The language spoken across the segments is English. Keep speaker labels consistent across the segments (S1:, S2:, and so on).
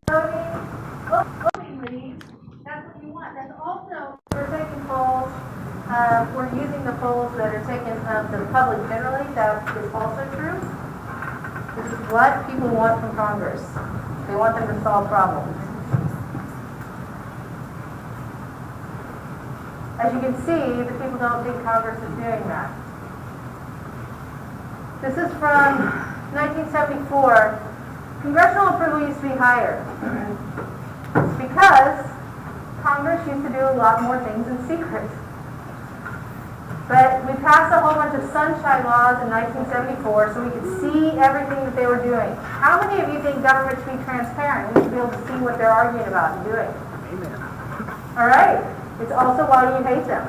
S1: voting leads, that's what you want. That's also, we're taking polls, we're using the polls that are taken of the public generally. That is also true. This is what people want from Congress. They want them to solve problems. As you can see, the people don't think Congress is doing that. This is from 1974. Congressional approval used to be higher because Congress used to do a lot more things in secret. But we passed a whole bunch of sunshine laws in 1974 so we could see everything that they were doing. How many of you think government should be transparent? We should be able to see what they're arguing about and doing.
S2: Amen.
S1: All right. It's also why you hate them.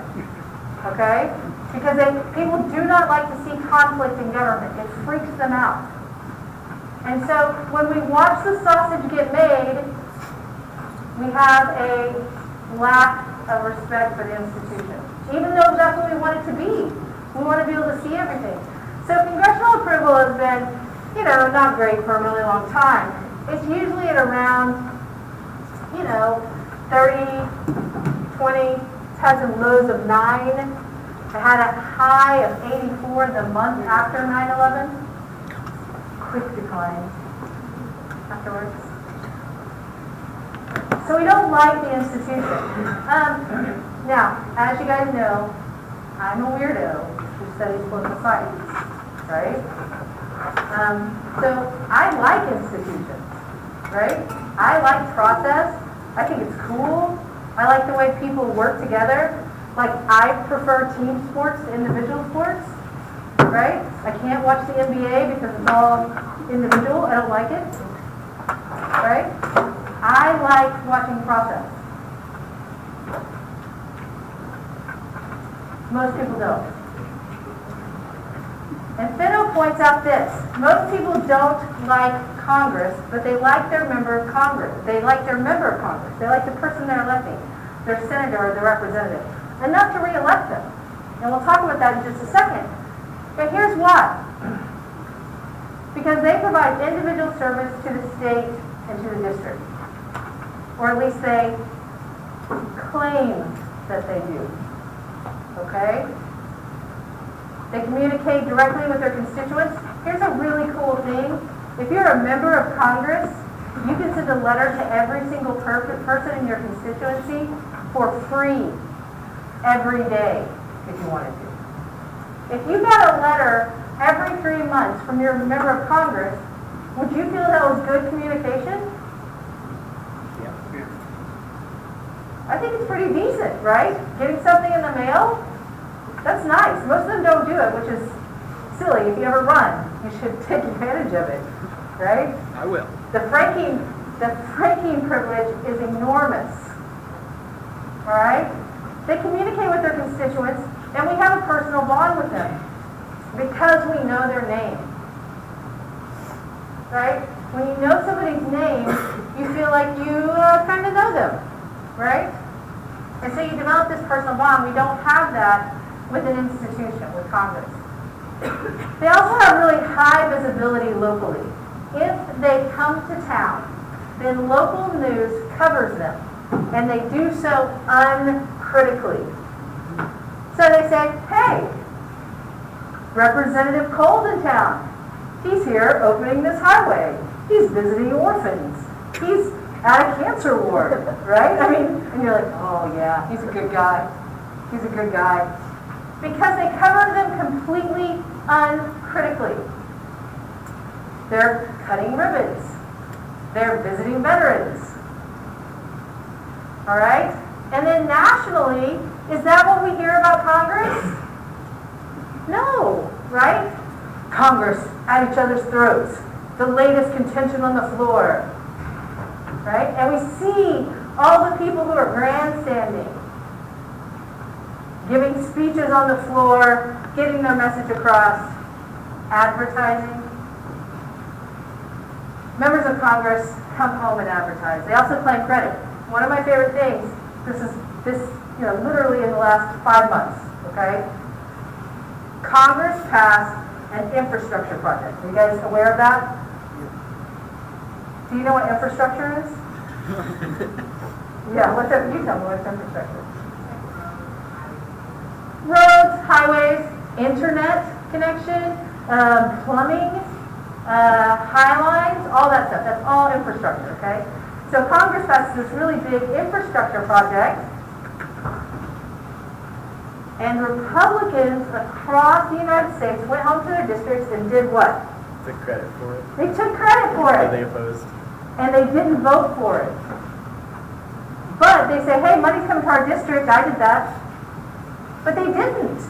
S1: Okay? Because people do not like to see conflict in government. It freaks them out. And so when we watch the sausage get made, we have a lack of respect for the institution. Even though that's what we want it to be. We want to be able to see everything. So congressional approval has been, not great for a really long time. It's usually at around, 30, 20, has some lows of 9. It had a high of 84 the month after 9/11. Quick decline afterwards. So we don't like the institution. Now, as you guys know, I'm a weirdo who studies political science, right? So I like institutions, right? I like process. I think it's cool. I like the way people work together. Like, I prefer team sports to individual sports, right? I can't watch the NBA because it's all individual. I don't like it, right? I like watching process. Most people don't. And Finno points out this. Most people don't like Congress, but they like their member of Congress. They like their member of Congress. They like the person they're electing, their senator or their representative, enough to re-elect them. And we'll talk about that in just a second. But here's why. Because they provide individual service to the state and to the district. Or at least they claim that they do. Okay? They communicate directly with their constituents. Here's a really cool thing. If you're a member of Congress, you can send a letter to every single person in your constituency for free every day if you wanted to. If you got a letter every 3 months from your member of Congress, would you feel that was good communication?
S2: Yeah.
S1: I think it's pretty decent, right? Getting something in the mail, that's nice. Most of them don't do it, which is silly. If you ever run, you should take advantage of it, right?
S2: I will.
S1: The franking privilege is enormous. All right? They communicate with their constituents, and we have a personal bond with them because we know their name. Right? When you know somebody's name, you feel like you kind of know them, right? And so you develop this personal bond. We don't have that with an institution, with Congress. They also have really high visibility locally. If they come to town, then local news covers them, and they do so uncritically. So they say, hey, Representative Cole's in town. He's here opening this highway. He's visiting orphans. He's at a cancer ward, right? I mean, and you're like, oh yeah, he's a good guy. He's a good guy. Because they cover them completely uncritically. They're cutting ribbons. They're visiting veterans. All right? And then nationally, is that what we hear about Congress? No, right? Congress at each other's throats. The latest contention on the floor. Right? And we see all the people who are grandstanding, giving speeches on the floor, getting their message across, advertising. Members of Congress come home and advertise. They also claim credit. One of my favorite things, literally in the last 5 months, okay? Congress passed an infrastructure project. Are you guys aware of that? Do you know what infrastructure is? Yeah, you tell me what's infrastructure. Roads, highways, internet connection, plumbing, high lines, all that stuff. That's all infrastructure, okay? So Congress passes this really big infrastructure project, and Republicans across the United States went home to their districts and did what?
S2: Took credit for it.
S1: They took credit for
S2: Or
S1: it.
S2: they opposed.
S1: And they didn't vote for it. But they say, hey, money's coming to our district, I did that. But they didn't.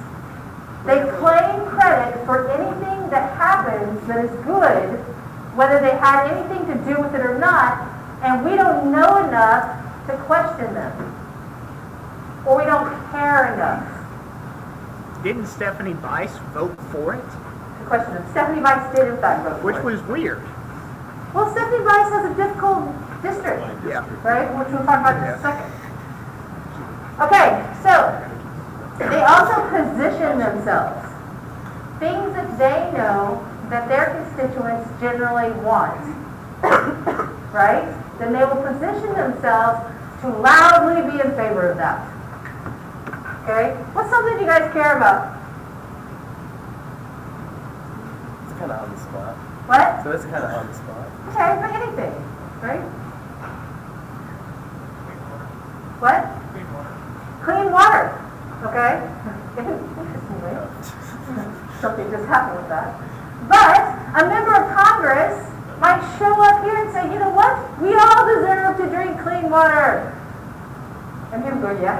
S1: They claim credit for anything that happens that is good, whether they had anything to do with it or not, and we don't know enough to question them. Or we don't care enough
S3: Didn't Stephanie Bice vote for it?
S1: to question them. Stephanie Bice did in fact vote for
S3: Which
S1: it.
S3: was weird.
S1: Well, Stephanie Bice has a difficult district,
S3: Yeah.
S1: right? Which we'll talk about in a second. Okay, so they also position themselves. Things that they know that their constituents generally want, right? Then they will position themselves to loudly be in favor of that. Okay? What's something you guys care about?
S2: It's kind of on the spot.
S1: What?
S2: So it's kind of on the spot.
S1: Okay, but anything, right? What? Clean water. Okay? Interestingly, something just happened with that. But a member of Congress might show up here and say, you know what? We all deserve to drink clean water. And people go, yeah,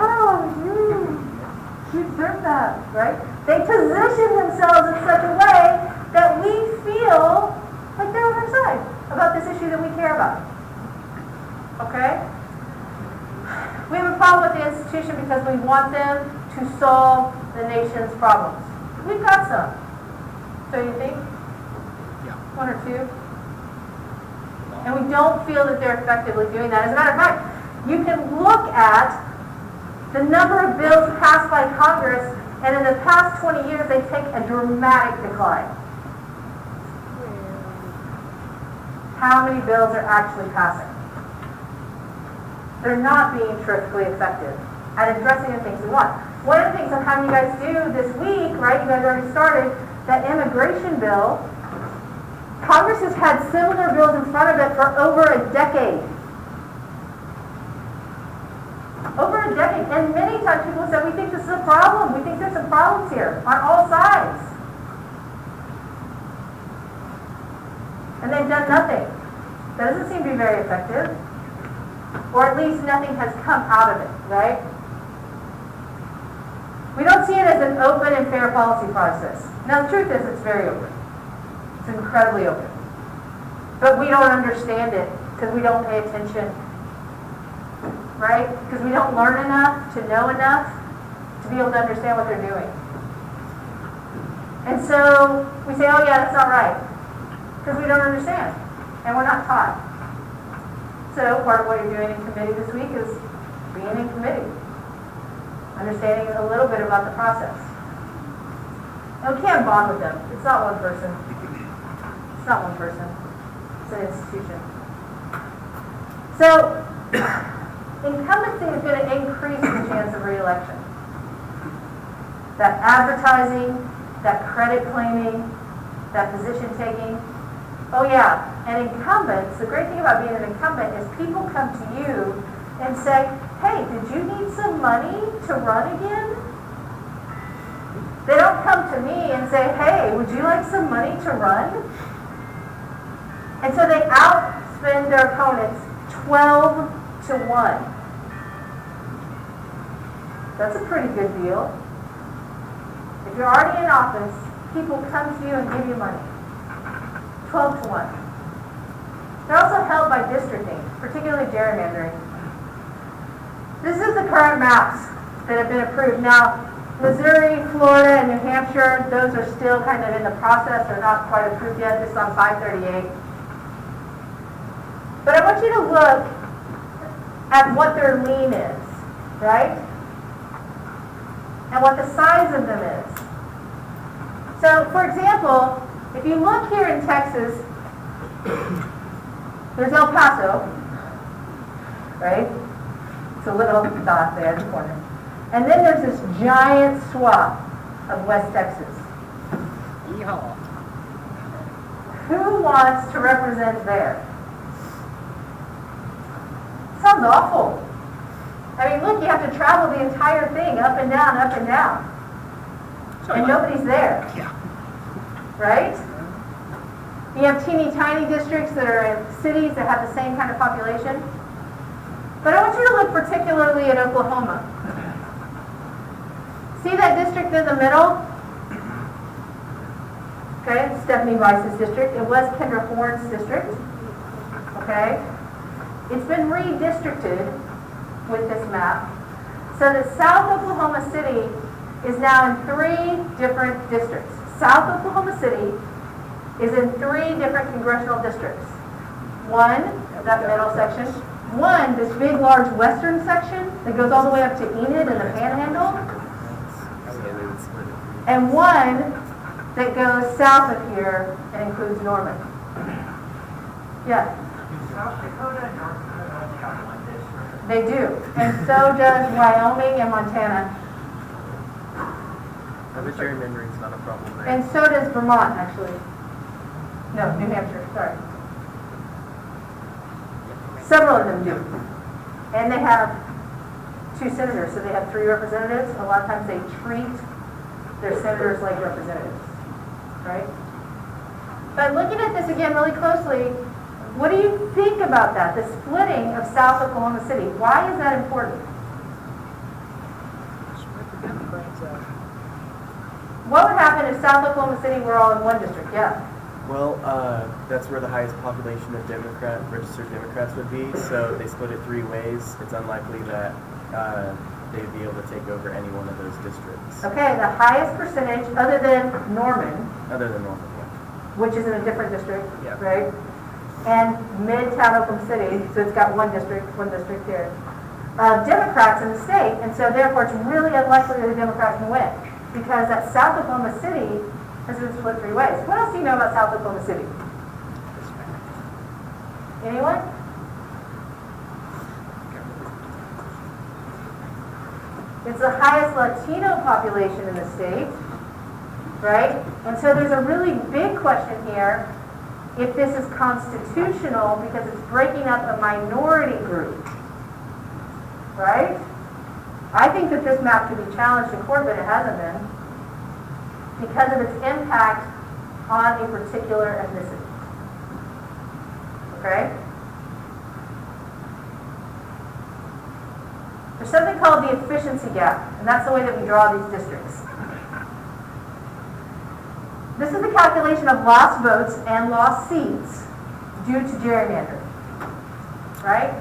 S1: you deserve that, right? They position themselves in such a way that we feel like they're on our side about this issue that we care about. Okay? We have a problem with the institution because we want them to solve the nation's problems. We've got some. So you think?
S3: Yeah.
S1: One or two? And we don't feel that they're effectively doing that. As a matter of fact, you can look at the number of bills passed by Congress, and in the past 20 years, they take a dramatic decline. How many bills are actually passing? They're not being terrifically effective at addressing the things we want. One of the things I'm having you guys do this week, right, you guys already started, that immigration bill, Congress has had similar bills in front of it for over a decade. Over a decade. And many times people say, we think this is a problem. We think there's some problems here on all sides. And they've done nothing. That doesn't seem to be very effective. Or at least nothing has come out of it, right? We don't see it as an open and fair policy process. Now the truth is it's very open. It's incredibly open. But we don't understand it because we don't pay attention. Right? Because we don't learn enough to know enough to be able to understand what they're doing. And so we say, oh yeah, that's not right. Because we don't understand. And we're not taught. So part of what you're doing in committee this week is being in committee. Understanding a little bit about the process. And we can't bond with them. It's not one person. It's not one person. It's an institution. So incumbency is going to increase the chance of re-election. That advertising, that credit claiming, that position taking. Oh yeah, and incumbents, the great thing about being an incumbent is people come to you and say, hey, did you need some money to run again? They don't come to me and say, hey, would you like some money to run? And so they outspend their opponents 12-1. That's a pretty good deal. If you're already in office, people come to you and give you money. 12-1. They're also held by districting, particularly gerrymandering. This is the current maps that have been approved. Now, Missouri, Florida, and New Hampshire, those are still kind of in the process. They're not quite approved yet. This is on 538. But I want you to look at what their lean is, right? And what the size of them is. So, for example, if you look here in Texas, there's El Paso. right? It's a little dot there in the corner. And then there's this giant swath of West Texas.
S3: Yeehaw.
S1: Who wants to represent there? Sounds awful. I mean, look, you have to travel the entire thing up and down,
S3: So
S1: and
S3: like-
S1: nobody's there,
S3: Yeah.
S1: right? You have teeny tiny districts that are in cities that have the same kind of population. But I want you to look particularly at Oklahoma. See that district in the middle? Okay, Stephanie Rice's district. It was Kendra Horn's district. Okay? It's been redistricted with this map so that South Oklahoma City is now in 3 different districts. South Oklahoma City is in 3 different congressional districts. One, that middle section. One, this big, large western section that goes all the way up to Enid and the Panhandle.
S2: So they would split it.
S1: And one that goes south of here and includes Norman. Yeah,
S4: South Dakota and North Dakota only have one district.
S1: they do. And so does Wyoming and Montana.
S2: I bet gerrymandering's not a problem there.
S1: And so does Vermont, actually. No, New Hampshire, sorry. Several of them do. And they have 2 senators, so they have 3 representatives. A lot of times they treat their senators like representatives, right? But looking at this again really closely, what do you think about that? The splitting of South Oklahoma City. Why is that important? What would happen if South Oklahoma City were all in one district? Yeah.
S2: Well, that's where the highest population of registered Democrats would be, so they split it 3 ways. It's unlikely that they'd be able to take over any one of those districts,
S1: Okay, the highest percentage, other than Norman,
S2: other than Norman.
S1: which is in a different district,
S2: Yeah.
S1: right? And Midtown Oklahoma City, so it's got one district here. Democrats in the state, and so therefore it's really unlikely that the Democrats can win, because that South Oklahoma City has been split 3 ways. What else do you know about South Oklahoma City? Anyone? It's the highest Latino population in the state, right? And so there's a really big question here if this is constitutional because it's breaking up a minority group, right? I think that this map could be challenged in court, but it hasn't been because of its impact on a particular ethnicity, okay? There's something called the efficiency gap, and that's the way that we draw these districts. This is the calculation of lost votes and lost seats due to gerrymandering, right?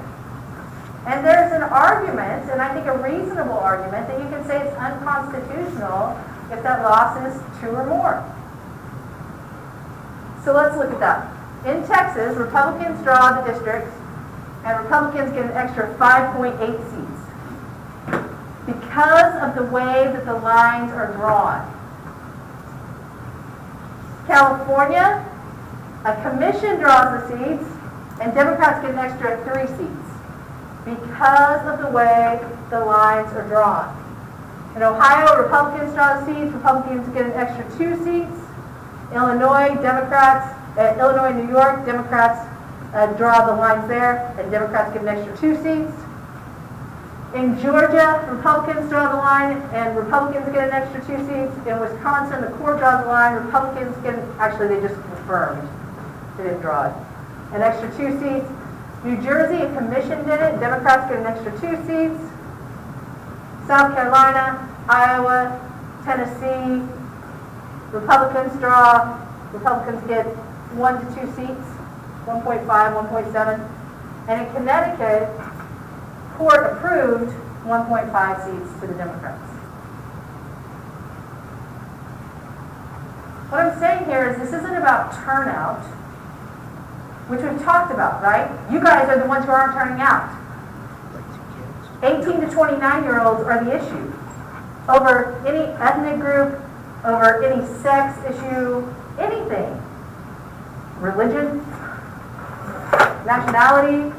S1: And there's an argument, and I think a reasonable argument, that you can say it's unconstitutional if that loss is 2 or more. So let's look at that. In Texas, Republicans draw the districts, and Republicans get an extra 5.8 seats because of the way that the lines are drawn. California, a commission draws the seats, and Democrats get an extra 3 seats because of the way the lines are drawn. In Ohio, Republicans draw the seats, Republicans get an extra 2 seats. Illinois, New York, Democrats draw the lines there, and Democrats get an extra 2 seats. In Georgia, Republicans draw the line, and Republicans get an extra 2 seats. In Wisconsin, the court draws the line, Republicans get, actually they just confirmed, they didn't draw it, an extra 2 seats. New Jersey, a commission did it, Democrats get an extra 2 seats. South Carolina, Iowa, Tennessee, Republicans draw, Republicans get 1 to 2 seats, 1.5, 1.7. And in Connecticut, court approved 1.5 seats to the Democrats. What I'm saying here is this isn't about turnout, which we've talked about, right? You guys are the ones who aren't turning out. 18 to 29-year-olds are the issue. Over any ethnic group, over any sex issue, anything. Religion, nationality,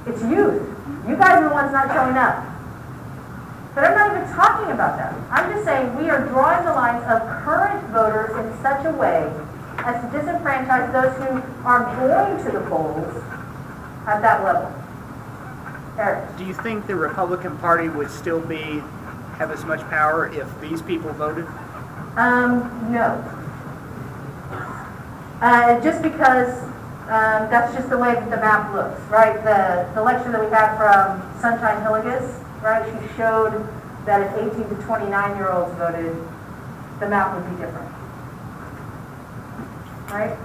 S1: it's youth. You guys are the ones not showing up. But I'm not even talking about that. I'm just saying we are drawing the lines of current voters in such a way as to disenfranchise those who are going to the polls at that level. Eric?
S3: Do you think the Republican Party would still have as much power if these people voted?
S1: No. Just because that's just the way that the map looks, right? The lecture that we had from Sunshine Hilligus, right? She showed that if 18 to 29-year-olds voted, the map would be different, right?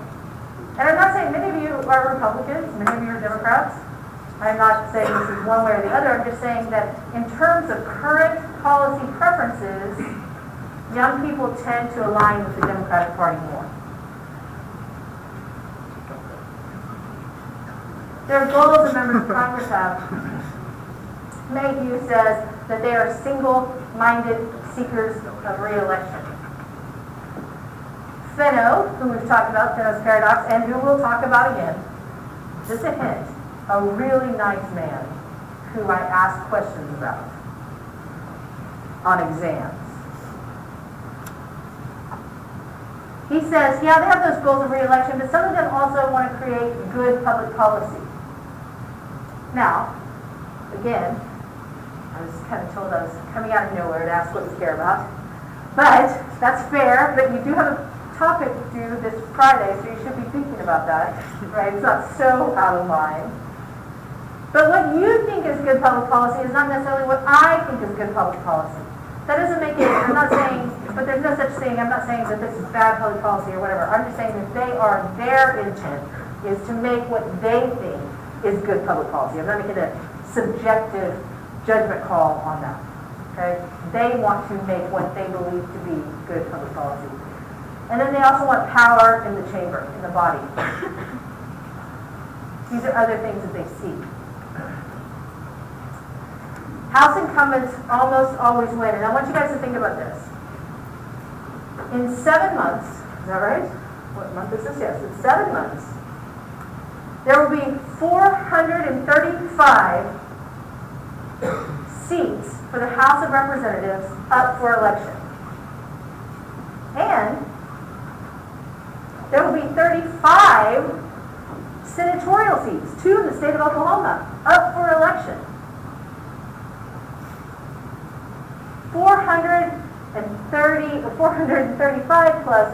S1: And I'm not saying many of you are Republicans, many of you are Democrats. I'm not saying this is one way or the other. I'm just saying that in terms of current policy preferences, young people tend to align with the Democratic Party more. Their goals that members of Congress have, Mayhew says that they are single-minded seekers of re-election. Fenno, who we've talked about, Fenno's paradox, and who we'll talk about again, just a hint, a really nice man who I ask questions about on exams. He says, yeah, they have those goals of re-election, but some of them also want to create good public policy. Now, again, I was kind of told I was coming out of nowhere to ask what you care about. But that's fair, but you do have a topic due this Friday, so you should be thinking about that, right? It's not so out of line. But what you think is good public policy is not necessarily what I think is good public policy. That doesn't make it, I'm not saying, but there's no such thing, I'm not saying that this is bad public policy or whatever. I'm just saying that their intent is to make what they think is good public policy. I'm not making a subjective judgment call on that, okay? They want to make what they believe to be good public policy. And then they also want power in the chamber, in the body. These are other things that they seek. House incumbents almost always win. And I want you guys to think about this. In 7 months, is that right? What month is this? Yes, it's 7 months. There will be 435 seats for the House of Representatives up for election. And there will be 35 senatorial seats, 2 in the state of Oklahoma, up for election. 435 plus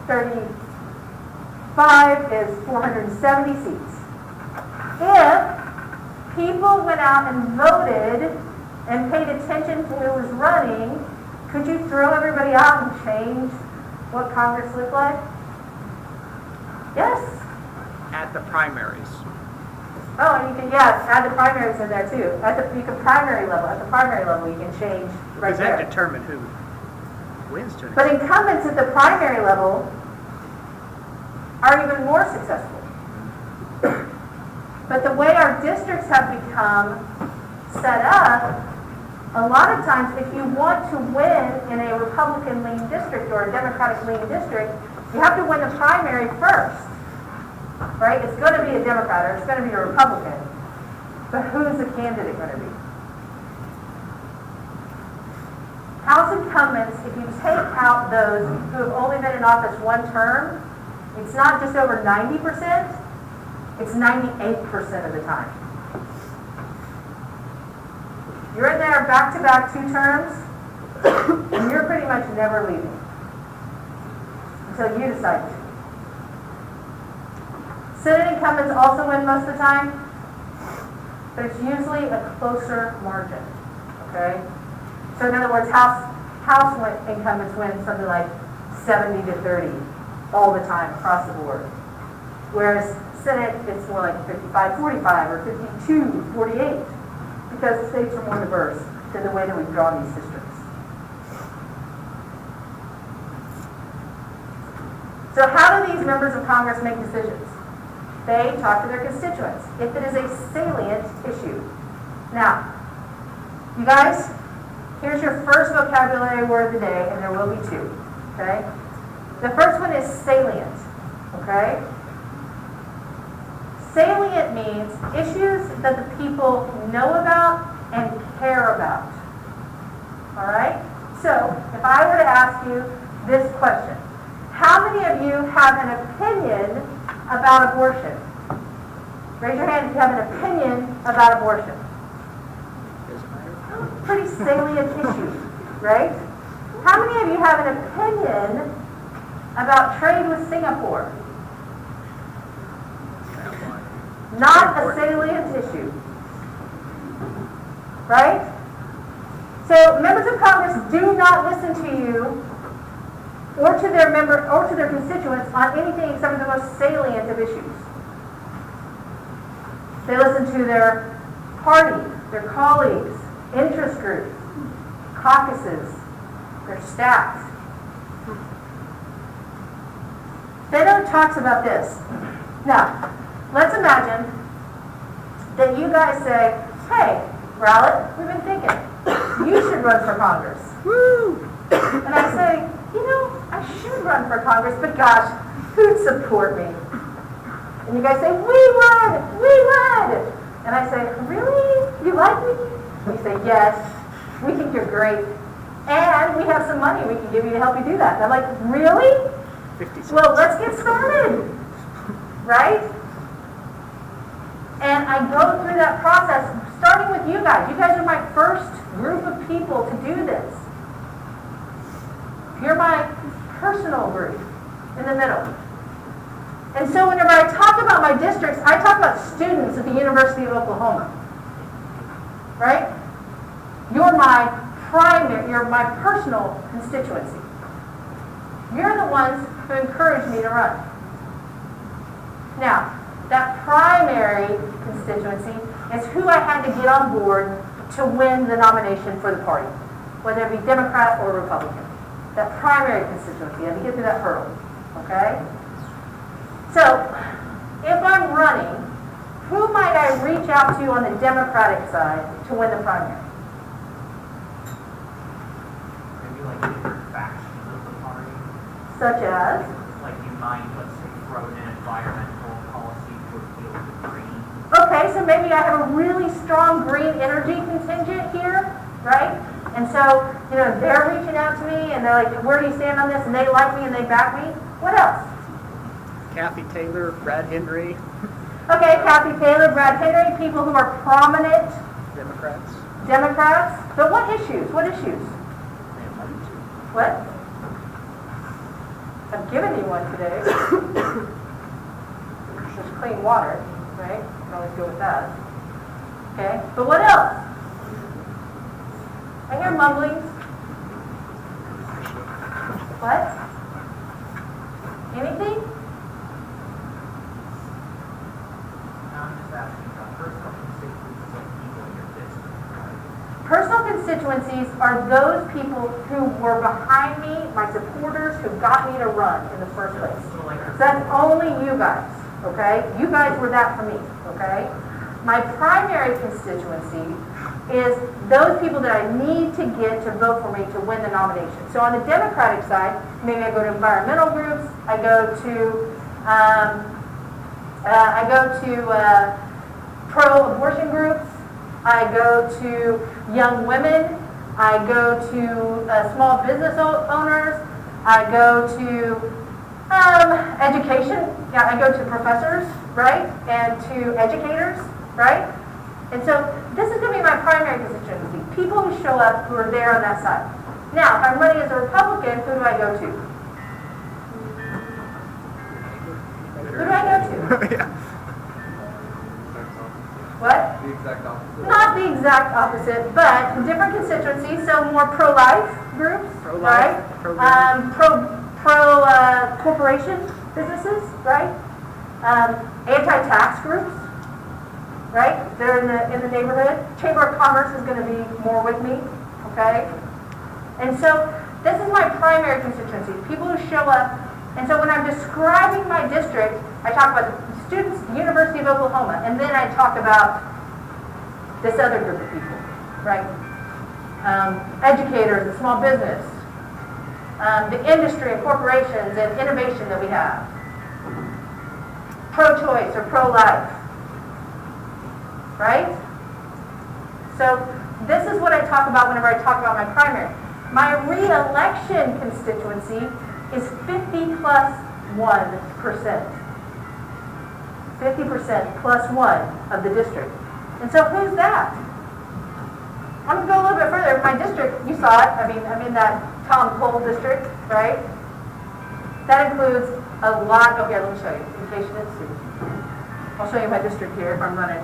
S1: 35 is 470 seats. If people went out and voted and paid attention to who was running, could you throw everybody out and change what Congress looked like? Yes?
S3: At the primaries.
S1: Oh, and you can, yeah, add the primaries in there too. At the primary level you can change right
S3: Does
S1: there.
S3: that determine who wins to an
S1: But incumbents at the primary level are even more successful. But the way our districts have become set up, a lot of times if you want to win in a Republican-leaning district or a Democratic-leaning district, you have to win the primary first. Right? It's going to be a Democrat or it's going to be a Republican. But who's the candidate going to be? House incumbents, if you take out those who have only been in office one term, it's not just over 90%, it's 98% of the time. You're in there back-to-back 2 terms, and you're pretty much never leaving until you decide to. Senate incumbents also win most of the time, but it's usually a closer margin, okay? So in other words, House incumbents win something like 70 to 30 all the time across the board. Whereas Senate, it's more like 55-45 or 52-48 because the states are more diverse than the way that we draw these districts. So how do these members of Congress make decisions? They talk to their constituents if it is a salient issue. Now, you guys, here's your first vocabulary word of the day, and there will be 2, okay? The first one is salient, okay? Salient means issues that the people know about and care about. All right? So, if I were to ask you this question, how many of you have an opinion about abortion? Raise your hand if you have an opinion about abortion. Pretty salient issue, right? How many of you have an opinion about trade with Singapore? Not a salient issue, right? So members of Congress do not listen to you or to their constituents on anything except for the most salient of issues. They listen to their party, their colleagues, interest groups, caucuses, their staffs. Fedor talks about this. Now, let's imagine that you guys say, hey, Rowlett, we've been thinking, you should run for Congress. Woo! And I say, I should run for Congress, but gosh, who'd support me? And you guys say, we would! And I say, really? You like me? And you say, yes, we think you're great. And we have some money we can give you to help you do that. And I'm like, really?
S3: 50 cents.
S1: Well, let's get started, right? And I go through that process, starting with you guys. You guys are my first group of people to do this. You're my personal group in the middle. And so whenever I talk about my districts, I talk about students at the University of Oklahoma, right? You're my personal constituency. You're the ones who encouraged me to run. Now, that primary constituency is who I had to get on board to win the nomination for the party, whether it be Democrat or Republican. That primary constituency, I had to get through that hurdle, okay? So, if I'm running, who might I reach out to on the Democratic side to win the primary?
S4: Maybe like different factions of the party.
S1: Such as?
S4: Like you might, let's say, throw in environmental policy to appeal to green.
S1: Okay, so maybe I have a really strong green energy contingent here, right? And so, they're reaching out to me and they're like, where do you stand on this? And they like me and they back me. What else?
S3: Kathy Taylor, Brad Henry,
S1: Okay, Kathy Taylor, Brad Henry, people who are prominent
S3: Democrats.
S1: But what issues? What issues? What? I've given you one today. There's clean water, right? You can always go with that. Okay, but what else? I hear mumblings. What? Anything?
S4: I'm just asking about personal constituencies of people in your district, right?
S1: Personal constituencies are those people who were behind me, my supporters, who got me to run in the first place.
S4: So like
S1: So that's only you guys, okay? You guys were that for me, okay? My primary constituency is those people that I need to get to vote for me to win the nomination. So on the Democratic side, maybe I go to environmental groups, I go to pro-abortion groups, I go to young women, I go to small business owners, I go to education, I go to professors, right, and to educators, right? And so this is going to be my primary constituency, people who show up who are there on that side. Now, if I'm running as a Republican, who do I go to? Who do I go to?
S3: Yeah.
S1: What?
S5: The exact opposite.
S1: Not the exact opposite, but different constituencies, so more pro-life groups,
S3: Pro-life,
S1: right? Corporation businesses, right? Anti-tax groups, right? They're in the neighborhood. Chamber of Commerce is going to be more with me, okay? And so this is my primary constituency, people who show up. And so when I'm describing my district, I talk about the students at the University of Oklahoma, and then I talk about this other group of people, right? Educators and small business, the industry and corporations and innovation that we have, pro-choice or pro-life, right? So this is what I talk about whenever I talk about my primary. My re-election constituency is 50 plus 1%. 50% plus 1 of the district. And so who's that? I'm going to go a little bit further. My district, you saw it. I mean, I'm in that Tom Cole district, right? That includes a lot. Okay, let me show you, in case you didn't see. I'll show you my district here if I'm running.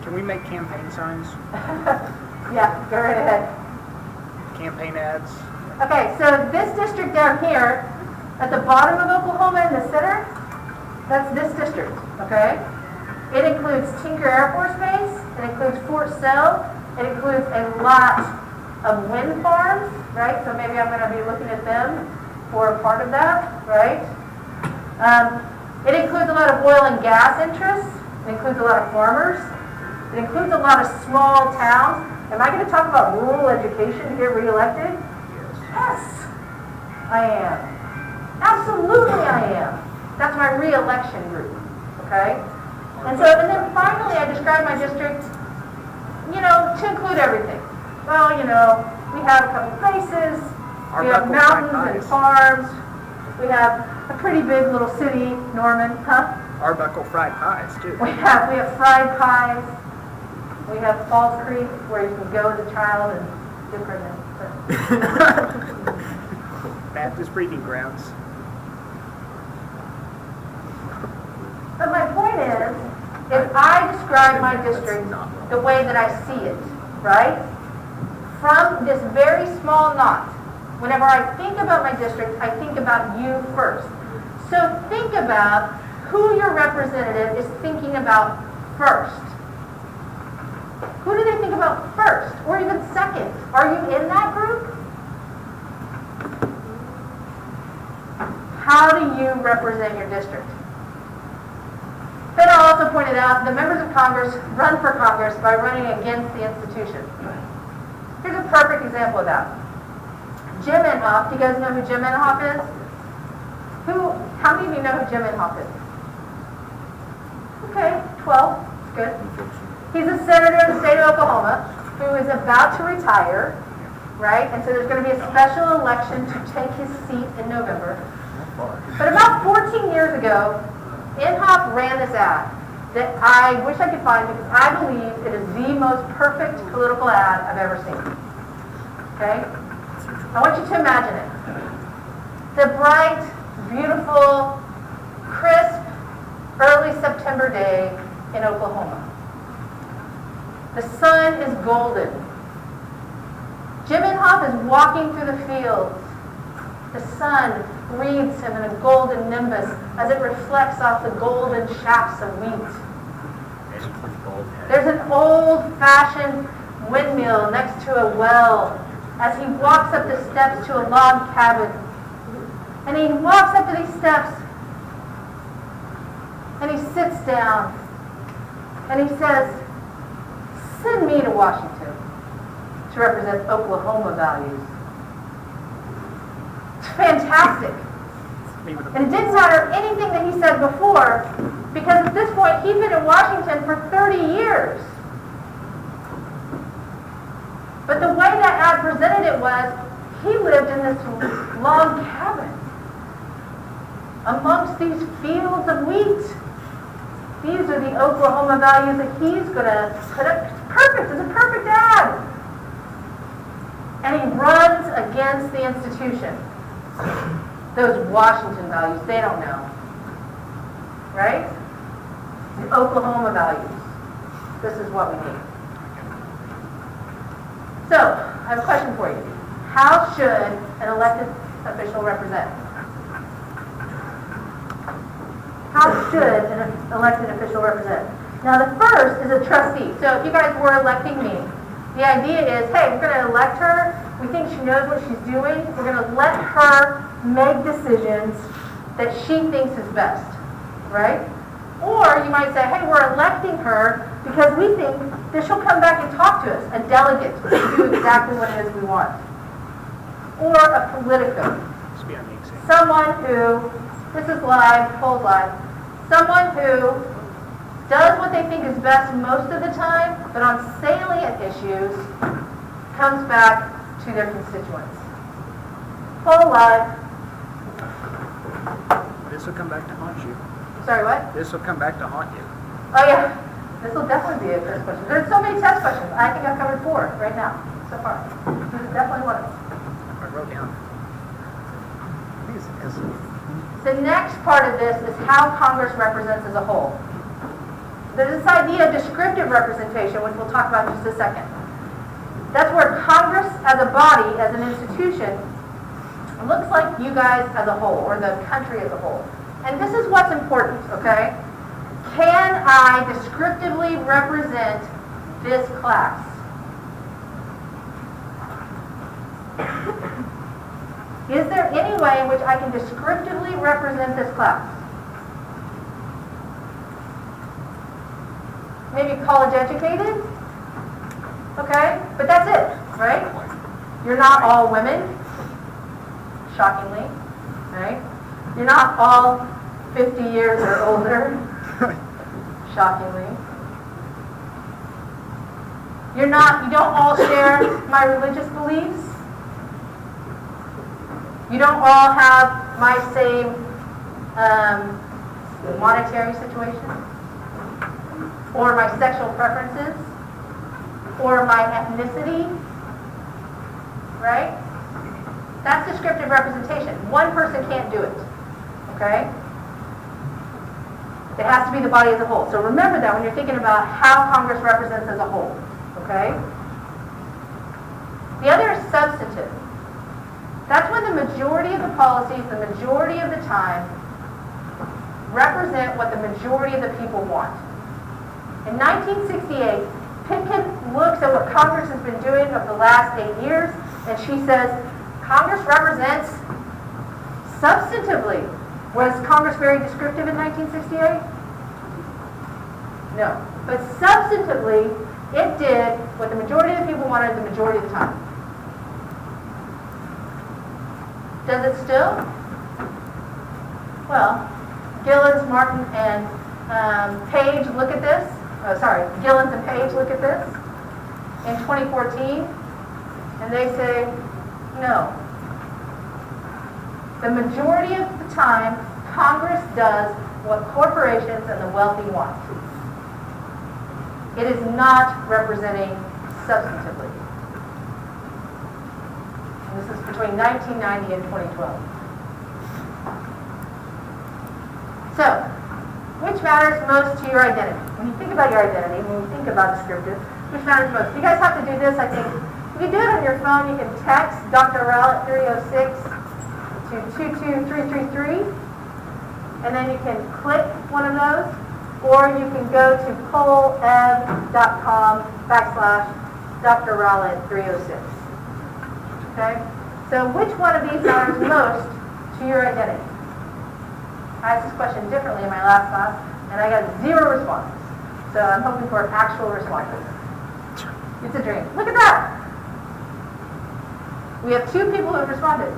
S3: Can we make campaign signs,
S1: Yeah, go right ahead.
S3: campaign ads?
S1: Okay, so this district down here, at the bottom of Oklahoma in the center, that's this district, okay? It includes Tinker Air Force Base, it includes Fort Sill, it includes a lot of wind farms, right? So maybe I'm going to be looking at them for a part of that, right? It includes a lot of oil and gas interests, it includes a lot of farmers, it includes a lot of small towns. Am I going to talk about rural education to get reelected? Yes, I am. Absolutely I am. That's my re-election group, okay? And then finally I describe my district, to include everything. Well, we have a couple places, we have mountains and farms, we have a pretty big little city, Norman, huh?
S3: Arbuckle fried pies, too.
S1: We have fried pies, we have Falls Creek where you can go as a child and get pregnant.
S3: Baptist breeding grounds.
S1: But my point is, if I describe my district the way that I see it, right? From this very small knot, whenever I think about my district, I think about you first. So think about who your representative is thinking about first. Who do they think about first, or even second? Are you in that group? How do you represent your district? Then I also pointed out the members of Congress run for Congress by running against the institution. Here's a perfect example of that. Jim Inhofe, do you guys know who Jim Inhofe is? How many of you know who Jim Inhofe is? Okay, 12, good. He's a senator in the state of Oklahoma who is about to retire, right? And so there's going to be a special election to take his seat in November. But about 14 years ago, Inhofe ran this ad that I wish I could find because I believe it is the most perfect political ad I've ever seen. Okay? I want you to imagine it. The bright, beautiful, crisp, early September day in Oklahoma. The sun is golden. Jim Inhofe is walking through the fields. The sun wreathes him in a golden nimbus as it reflects off the golden shafts of wheat. There's an old-fashioned windmill next to a well as he walks up the steps to a log cabin. And he walks up to these steps and he sits down and he says, "Send me to Washington to represent Oklahoma values." Fantastic. And it didn't matter anything that he said before, because at this point he'd been in Washington for 30 years. But the way that ad presented it was, he lived in this log cabin amongst these fields of wheat. These are the Oklahoma values that he's going to put up. Perfect. It's a perfect ad. And he runs against the institution. Those Washington values, they don't know. Right? The Oklahoma values. This is what we need. So, I have a question for you. How should an elected official represent? How should an elected official represent? Now, the first is a trustee. So, if you guys were electing me, the idea is, hey, we're going to elect her. We think she knows what she's doing. We're going to let her make decisions that she thinks is best, right? Or you might say, hey, we're electing her because we think that she'll come back and talk to us, a delegate, to do exactly what it is we want. Or a politico. Someone who, this is live, polls live, someone who does what they think is best most of the time, but on salient issues, comes back to their constituents. Whole life.
S3: This will come back to haunt you.
S1: Sorry, what?
S3: This will come back to haunt you.
S1: Oh, yeah. This will definitely be a test question. There's so many test questions. I think I've covered 4 right now, so far. This is definitely one of them.
S3: I wrote down.
S1: The next part of this is how Congress represents as a whole. There's this idea of descriptive representation, which we'll talk about in just a second. That's where Congress as a body, as an institution, looks like you guys as a whole, or the country as a whole. And this is what's important, okay? Can I descriptively represent this class? Is there any way in which I can descriptively represent this class? Maybe college educated? Okay, but that's it, right? You're not all women, shockingly, right? You're not all 50 years or older, shockingly. You don't all share my religious beliefs. You don't all have my same monetary situation, or my sexual preferences, or my ethnicity, right? That's descriptive representation. One person can't do it, okay? It has to be the body as a whole. So remember that when you're thinking about how Congress represents as a whole, okay? The other is substantive. That's when the majority of the policies, the majority of the time, represent what the majority of the people want. In 1968, Pitkin looks at what Congress has been doing over the last 8 years, and she says, Congress represents substantively. Was Congress very descriptive in 1968? No. But substantively, it did what the majority of the people wanted the majority of the time. Does it still? Well, Gillens, Martin, and Page look at this. Gillens and Page look at this in 2014, and they say, no. The majority of the time, Congress does what corporations and the wealthy want. It is not representing substantively. And this is between 1990 and 2012. So, which matters most to your identity? When you think about your identity, when you think about descriptive, which matters most? You guys have to do this, I think. You can do it on your phone. You can text Dr. Rowell at 306 to 22333, and then you can click one of those, or you can go to colev.com/Dr. Rowell at 306. Okay? So which one of these matters most to your identity? I asked this question differently in my last class, and I got 0 responses. So I'm hoping for actual responses. It's a dream. Look at that! We have 2 people who have responded.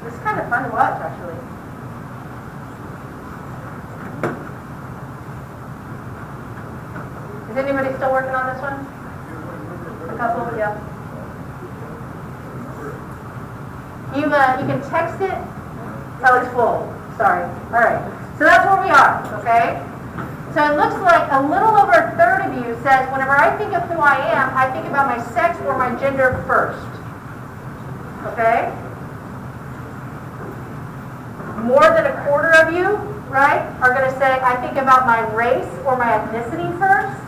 S1: It's kind of fun to watch, actually. Is anybody still working on this one? A couple, yeah. You can text it. Oh, it's full. Sorry. All right. So that's where we are, okay? So it looks like a little over a third of you says, whenever I think of who I am, I think about my sex or my gender first. Okay? More than a quarter of you, right, are going to say, I think about my race or my ethnicity first.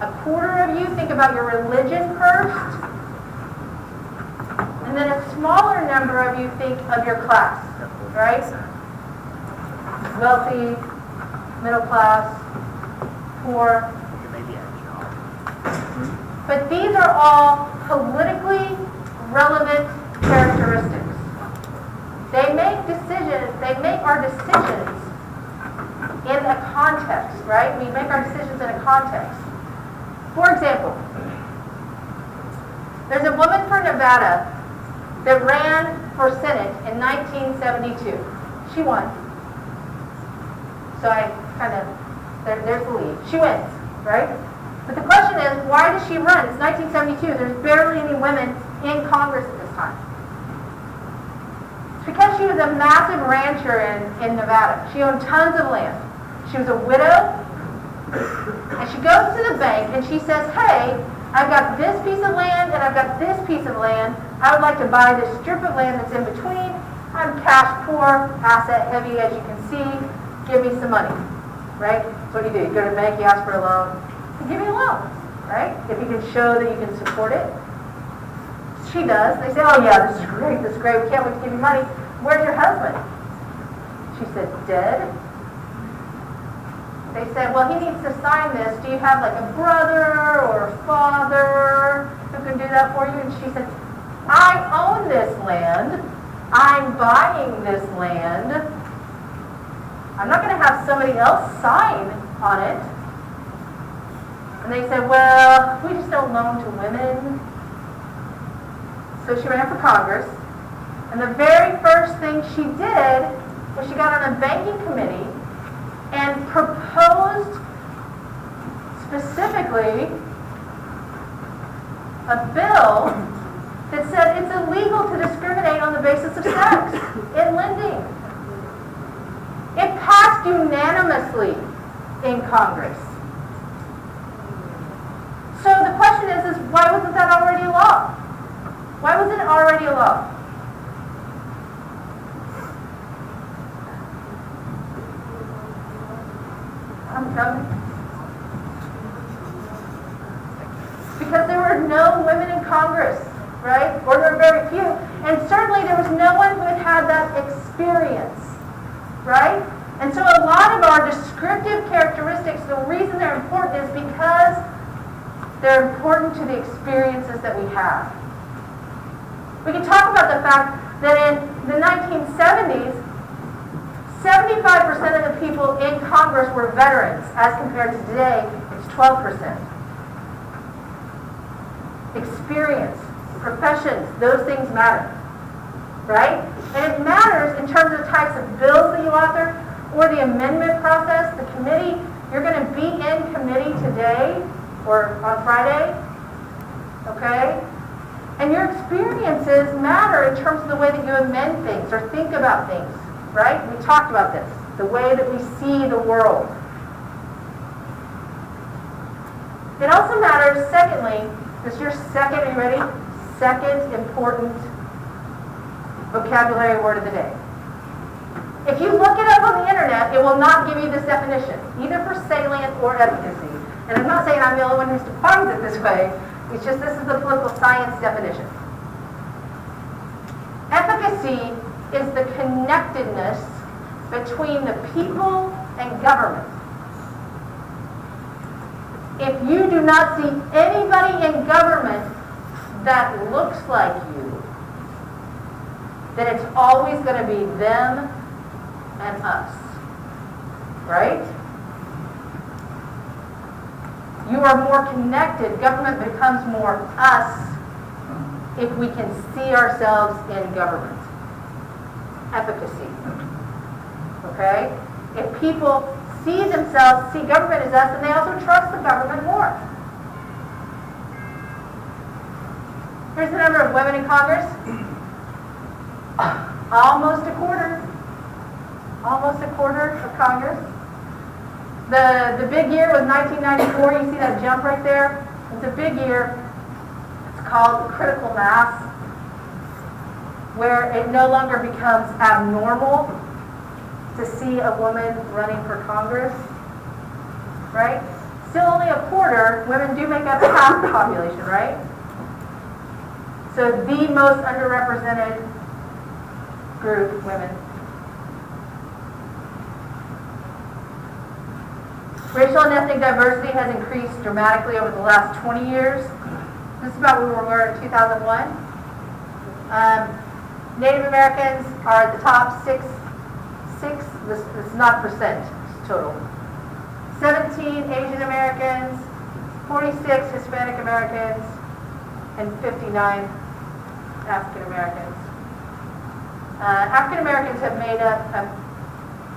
S1: A quarter of you think about your religion first. And then a smaller number of you think of your class, right? Wealthy, middle class, poor. But these are all politically relevant right? We make our decisions in a context. For example, there's a woman from Nevada that ran for Senate in 1972. She won. So I kind of, there's the lead. She wins, right? But the question is, why does she run? It's 1972. There's barely any women in Congress at this time. It's because she was a massive rancher in Nevada. She owned tons of land. She was a widow. And she goes to the bank and she says, hey, I've got this piece of land and I've got this piece of land. I would like to buy this strip of land that's in between. I'm cash poor, asset heavy, as you can see. Give me some money, right? So what do? You go to the bank, you ask for a loan. They give you a loan, right? If you can show that you can support it. She does. They say, oh yeah, this is great, we can't wait to give you money. Where's your husband? She said, dead. They said, well, he needs to sign this. Do you have like a brother or a father who can do that for you? And she said, I own this land. I'm buying this land. I'm not going to have somebody else sign on it. And they said, well, we just don't loan to women. So she ran for Congress. And the very first thing she did was she got on a banking committee and proposed specifically a bill that said it's illegal to discriminate on the basis of sex in lending. It passed unanimously in Congress. So the question is why wasn't that already a law? Why wasn't it already a law? I'm coming. Because there were no women in Congress, right? Or there were very few. And certainly there was no one who had had that experience, right? And so a lot of our descriptive characteristics, the reason they're important is because they're important to the experiences that we have. We can talk about the fact that in the 1970s, 75% of the people in Congress were veterans, as compared to today, it's 12%. Experience, professions, those things matter, right? And it matters in terms of the types of bills that you author or the amendment process. The committee, you're going to be in committee today or on Friday, okay? And your experiences matter in terms of the way that you amend things or think about things. Right? We talked about this. The way that we see the world. It also matters, secondly, this is your second, are you ready? Second important vocabulary word of the day. If you look it up on the internet, it will not give you this definition, either for salient or efficacy. And I'm not saying I'm the only one who defines it this way. It's just this is the political science definition. Efficacy is the connectedness between the people and government. If you do not see anybody in government that looks like you, then it's always going to be them and us. Right? You are more connected. Government becomes more us if we can see ourselves in government. Efficacy. Okay? If people see themselves, see government as us, and they also trust the government more. Here's the number of women in Congress. Almost a quarter. Almost a quarter of Congress. The big year was 1994. You see that jump right there? It's a big year. It's called critical mass, where it no longer becomes abnormal to see a woman running for Congress, right? Still only a quarter. Women do make up half the population, right? So the most underrepresented group, women. Racial and ethnic diversity has increased dramatically over the last 20 years. This is about where we were in 2001. Native Americans are at the top, this is not percent, it's total. 17 Asian Americans, 46 Hispanic Americans, and 59 African Americans. African Americans have made up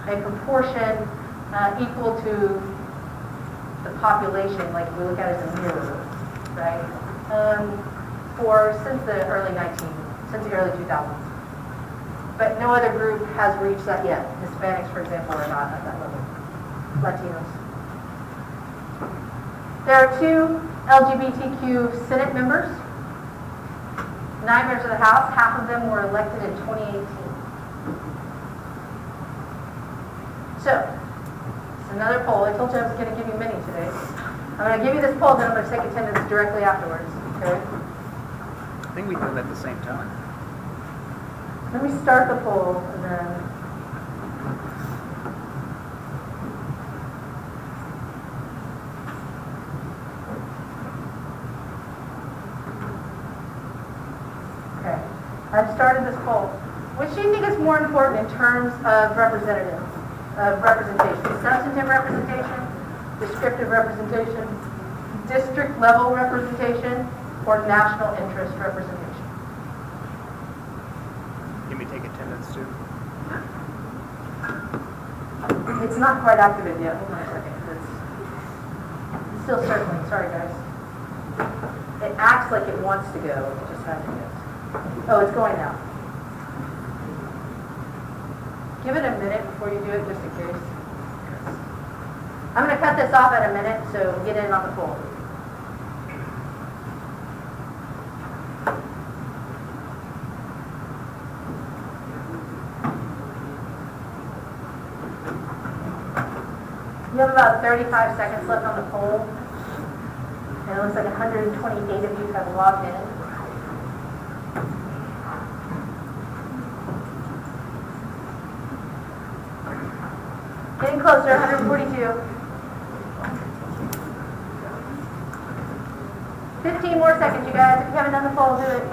S1: a proportion equal to the population, like if we look at it as a mirror, right? Since the early 2000s. But no other group has reached that yet. Hispanics, for example, are not at that level. Latinos. There are 2 LGBTQ Senate members, 9 members of the House. Half of them were elected in 2018. So, it's another poll. I told you I was going to give you many today. I'm going to give you this poll, then I'm going to take attendance directly afterwards. Okay?
S3: I think we do them at the same time.
S1: Let me start the poll, and then... Okay. I've started this poll. Which do you think is more important in terms of representation? Substantive representation, descriptive representation, district level representation, or national interest representation?
S3: Can we take attendance too?
S1: It's not quite activated yet. Hold on a second. It's still circling. Sorry, guys. It acts like it wants to go. It just hasn't yet. Oh, it's going now. Give it a minute before you do it, just in case. I'm going to cut this off at a minute, so get in on the poll. You have about 35 seconds left on the poll, and it looks like 128 of you have logged in. Getting closer, 142. 15 more seconds, you guys. If you haven't done the poll, do it.